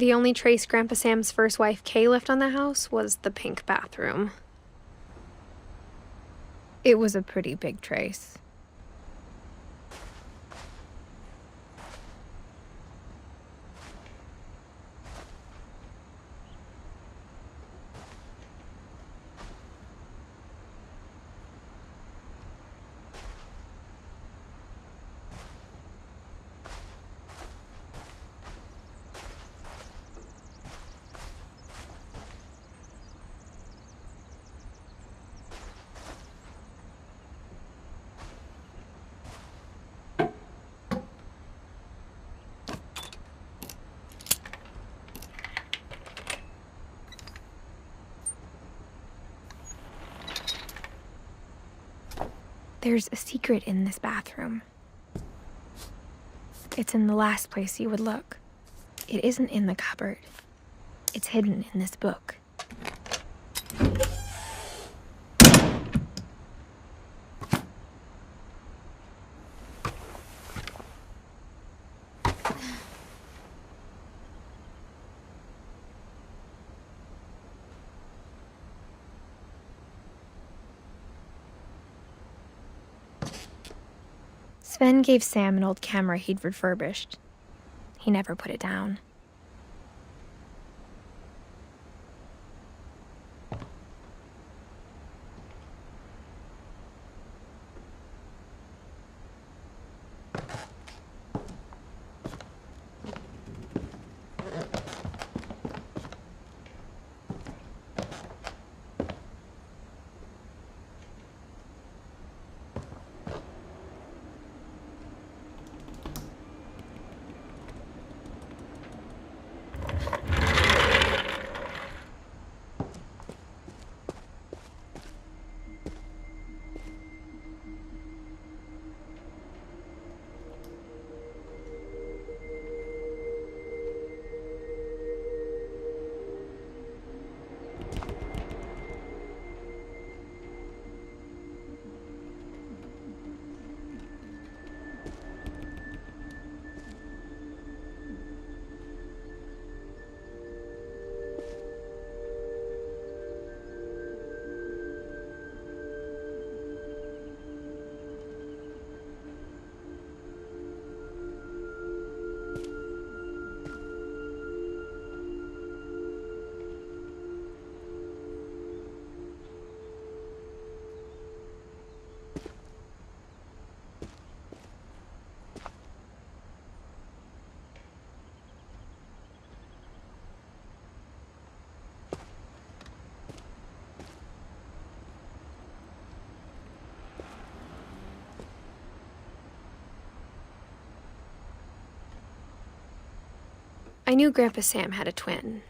The only trace Grandpa Sam's first wife, Kay, left on the house was the pink bathroom. It was a pretty big trace. There's a secret in this bathroom. It's in the last place you would look. It isn't in the cupboard. It's hidden in this book. Sven gave Sam an old camera he'd refurbished. He never put it down. I knew Grandpa Sam had a twin.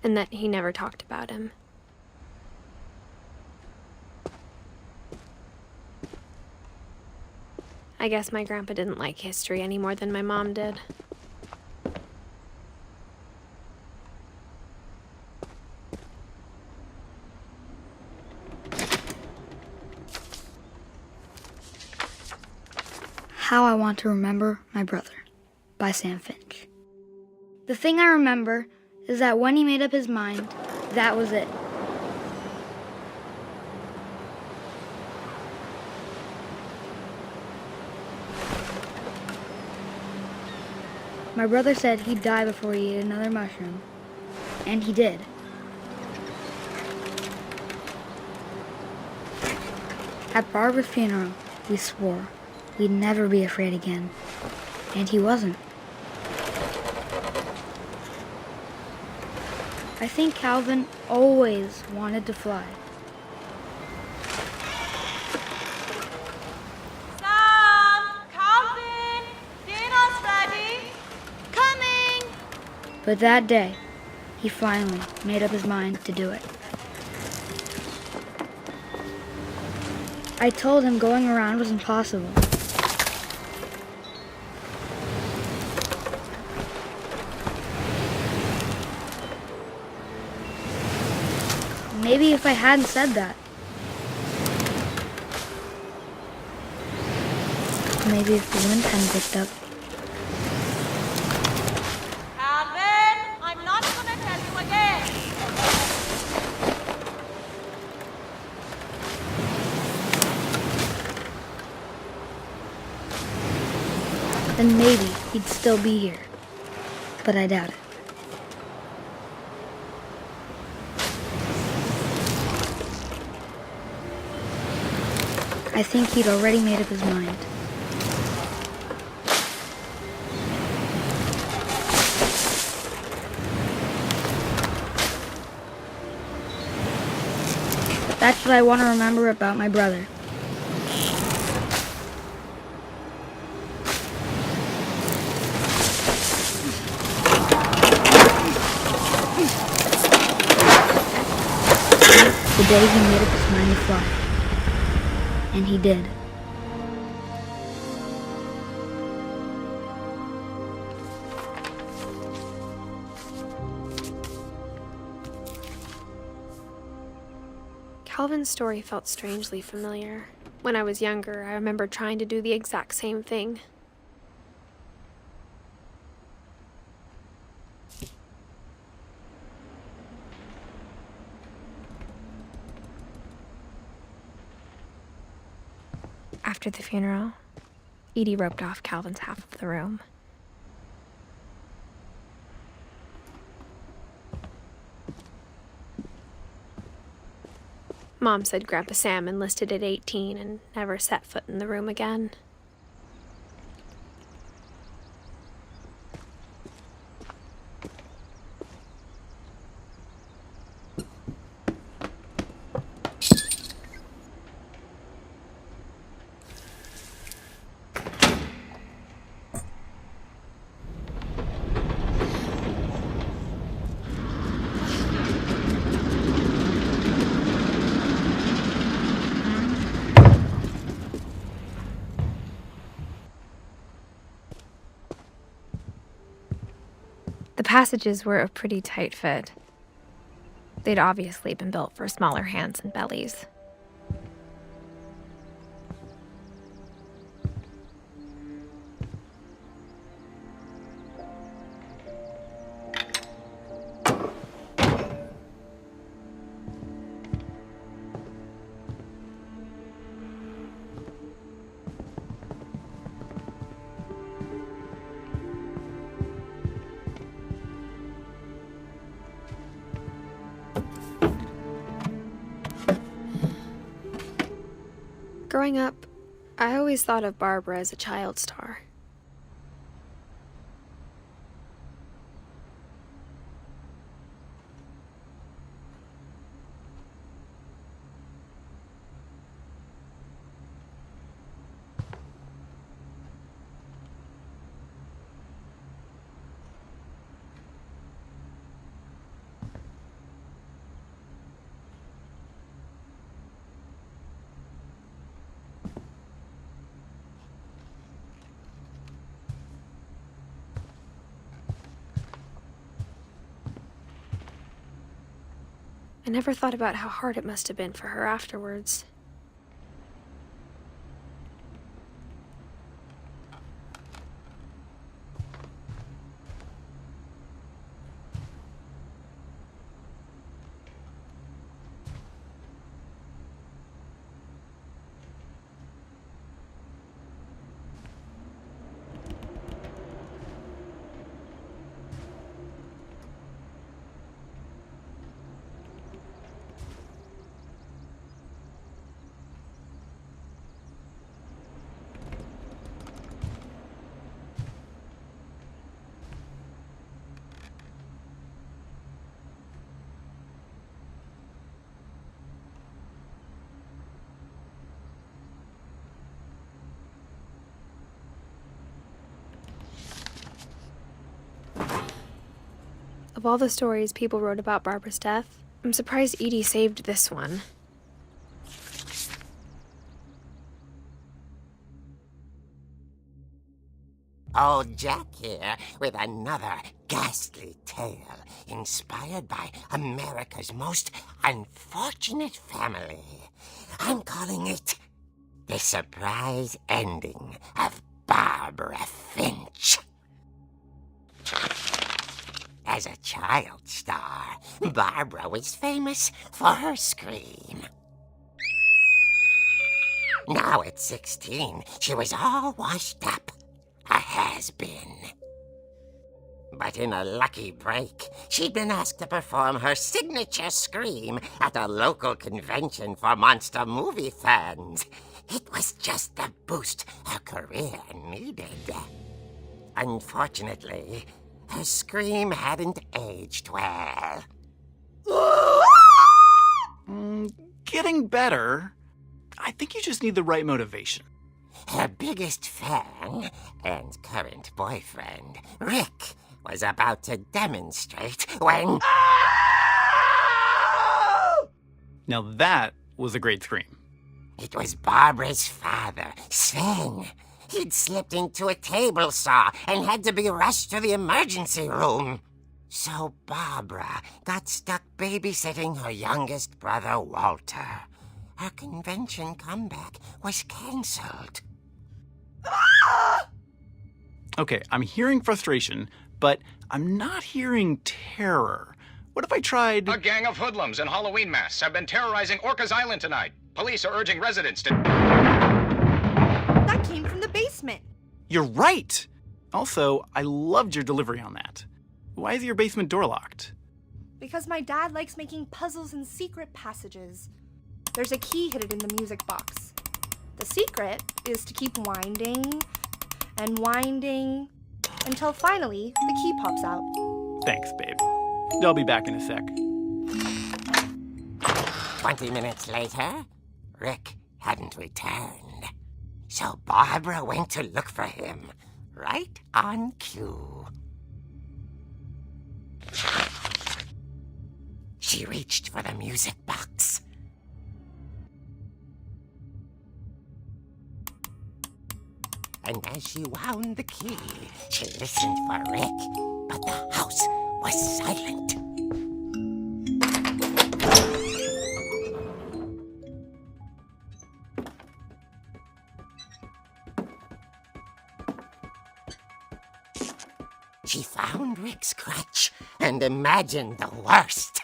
And that he never talked about him. I guess my grandpa didn't like history any more than my mom did. How I Want to Remember My Brother by Sam Finch. The thing I remember is that when he made up his mind, that was it. My brother said he'd die before he ate another mushroom, and he did. At Barbara's funeral, we swore we'd never be afraid again, and he wasn't. I think Calvin always wanted to fly. Sam! Calvin! Dinner's ready! Coming! But that day, he finally made up his mind to do it. I told him going around was impossible. Maybe if I hadn't said that. maybe if the wind hadn't picked up. Calvin, I'm not gonna tell you again. Then maybe he'd still be here. But I doubt it. I think he'd already made up his mind. That's what I want to remember about my brother. The day he made up his mind to fly. And he did. Calvin's story felt strangely familiar. When I was younger, I remember trying to do the exact same thing. After the funeral, Edie roped off Calvin's half of the room. Mom said Grandpa Sam enlisted at 18 and never set foot in the room again. The passages were a pretty tight fit. They'd obviously been built for smaller hands and bellies. Growing up, I always thought of Barbara as a child star. I never thought about how hard it must have been for her afterwards. Of all the stories people wrote about Barbara's death, I'm surprised Edie saved this one. Old Jack here with another ghastly tale inspired by America's most unfortunate family. I'm calling it The Surprise Ending of Barbara Finch. As a child star, Barbara was famous for her scream. Now at 16, she was all washed up, a has-been. But in a lucky break, she'd been asked to perform her signature scream at a local convention for monster movie fans. It was just the boost her career needed. Unfortunately, her scream hadn't aged well. Getting better. I think you just need the right motivation. Her biggest fan and current boyfriend, Rick, was about to demonstrate when... Now that was a great scream. It was Barbara's father, Sven. He'd slipped into a table saw and had to be rushed to the emergency room. So Barbara got stuck babysitting her youngest brother, Walter. Her convention comeback was cancelled. Okay, I'm hearing frustration, but I'm not hearing terror. What if I tried... A gang of hoodlums in Halloween masks have been terrorizing Orcas Island tonight. Police are urging residents to... That came from the basement. You're right! Also, I loved your delivery on that. Why is your basement door locked? Because my dad likes making puzzles and secret passages. There's a key hidden in the music box. The secret is to keep winding and winding until finally the key pops out. Thanks, babe. I'll be back in a sec. 20 minutes later, Rick hadn't returned. So Barbara went to look for him, right on cue. She reached for the music box. And as she wound the key, she listened for Rick, but the house was silent. She found Rick's crutch and imagined the worst.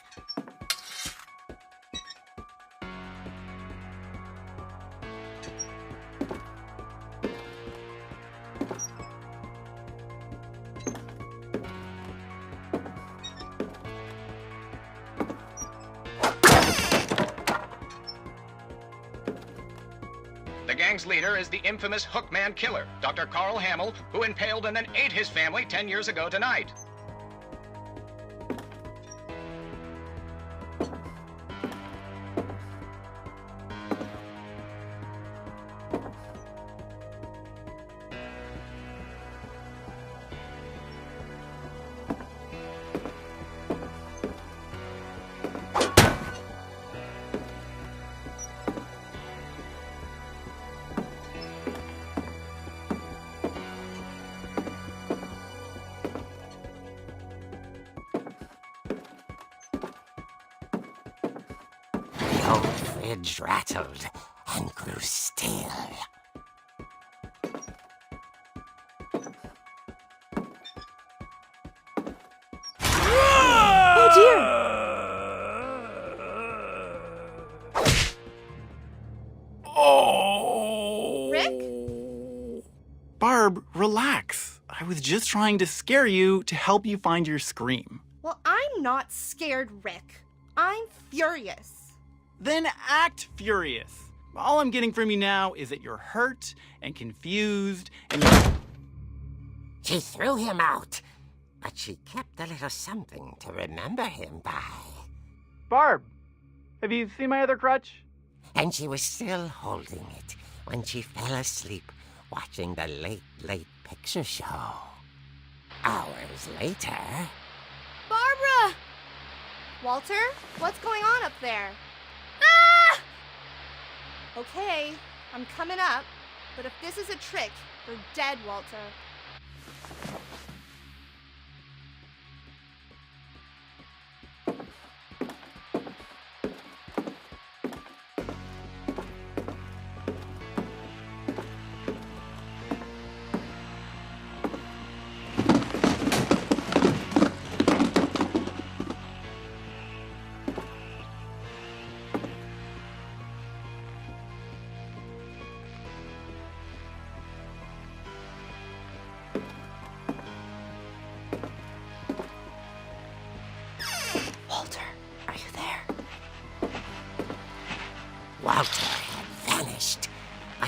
The gang's leader is the infamous Hookman killer, Dr. Carl Hamill, who impaled and then ate his family 10 years ago tonight. The old fridge rattled and grew still. Oh dear! Oh! Rick? Barb, relax. I was just trying to scare you to help you find your scream. Well, I'm not scared, Rick. I'm furious. Then act furious. All I'm getting from you now is that you're hurt and confused and you're... She threw him out, but she kept a little something to remember him by. Barb, have you seen my other crutch? And she was still holding it when she fell asleep watching the late picture show. Hours later... Barbara! Walter, what's going on up there? Ah! Okay, I'm coming up, but if this is a trick, you're dead, Walter.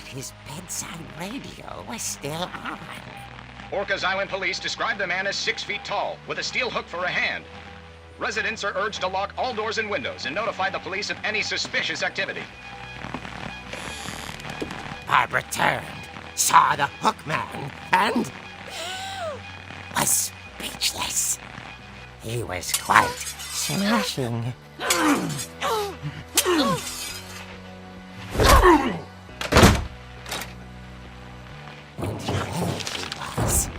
his bedside radio was still on. Orcas Island police describe the man as 6 feet tall, with a steel hook for a hand. Residents are urged to lock all doors and windows and notify the police of any suspicious activity. Barbara turned, saw the hook man, and was speechless. He was quite smashing. And there he was.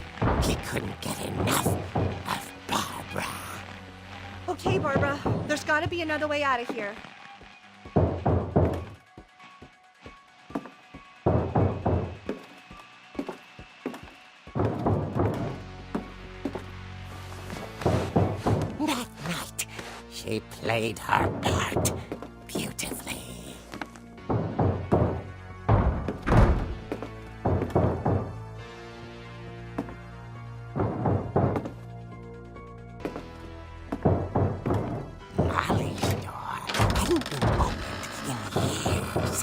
He couldn't get enough of Barbara. Okay, Barbara, there's gotta be another way out of here. That night, she played her part beautifully. Molly's door hadn't been opened in years.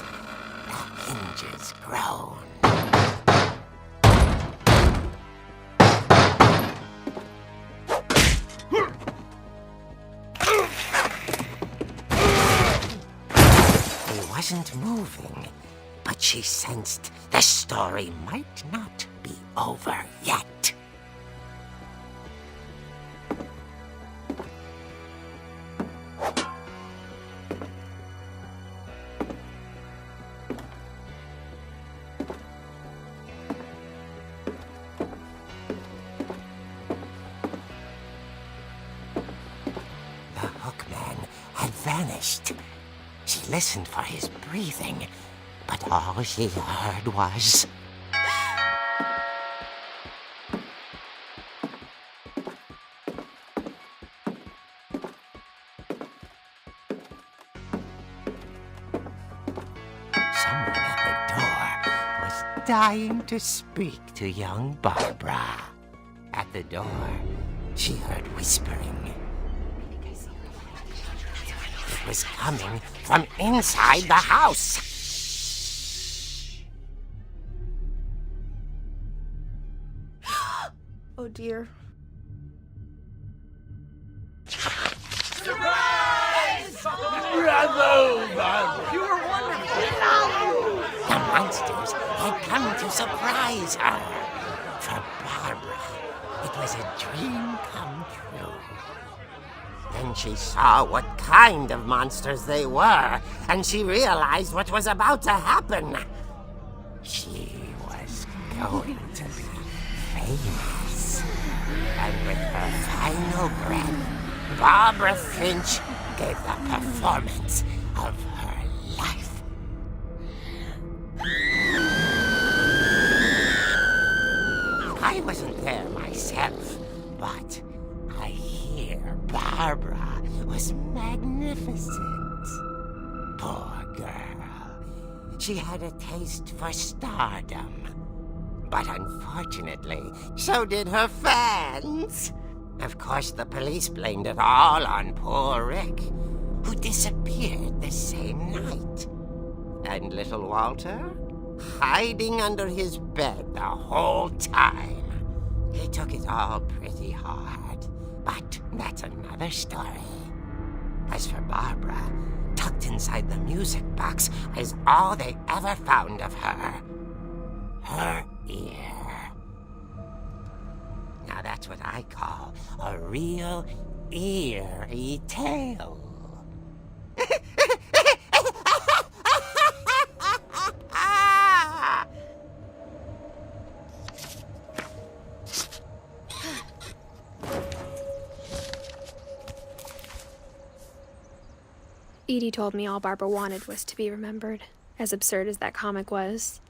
The hinges groaned. He wasn't moving, but she sensed the story might not be over yet. The hookman had vanished. She listened for his breathing, but all she heard was... Someone at the door was dying to speak to young Barbara. At the door, she heard whispering. It was coming from inside the house. Oh dear. The monsters had come to surprise her. For Barbara, it was a dream come true. Then she saw what kind of monsters they were, and she realized what was about to happen. She was going to be famous. And with her final breath, Barbara Finch gave the performance of her life. I wasn't there myself, but I hear Barbara was magnificent. Poor girl. She had a taste for stardom. But unfortunately, so did her fans. Of course, the police blamed it all on poor Rick, who disappeared the same night. And little Walter, hiding under his bed the whole time. He took it all pretty hard, but that's another story. As for Barbara, tucked inside the music box is all they ever found of her. Her ear. Now that's what I call a real eerie tale. Edie told me all Barbara wanted was to be remembered, as absurd as that comic was.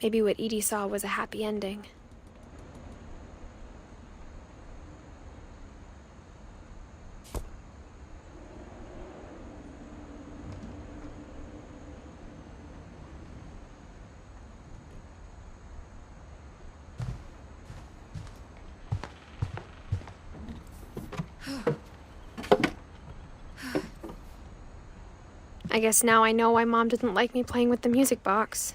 Maybe what Edie saw was a happy ending. I guess now I know why Mom didn't like me playing with the music box.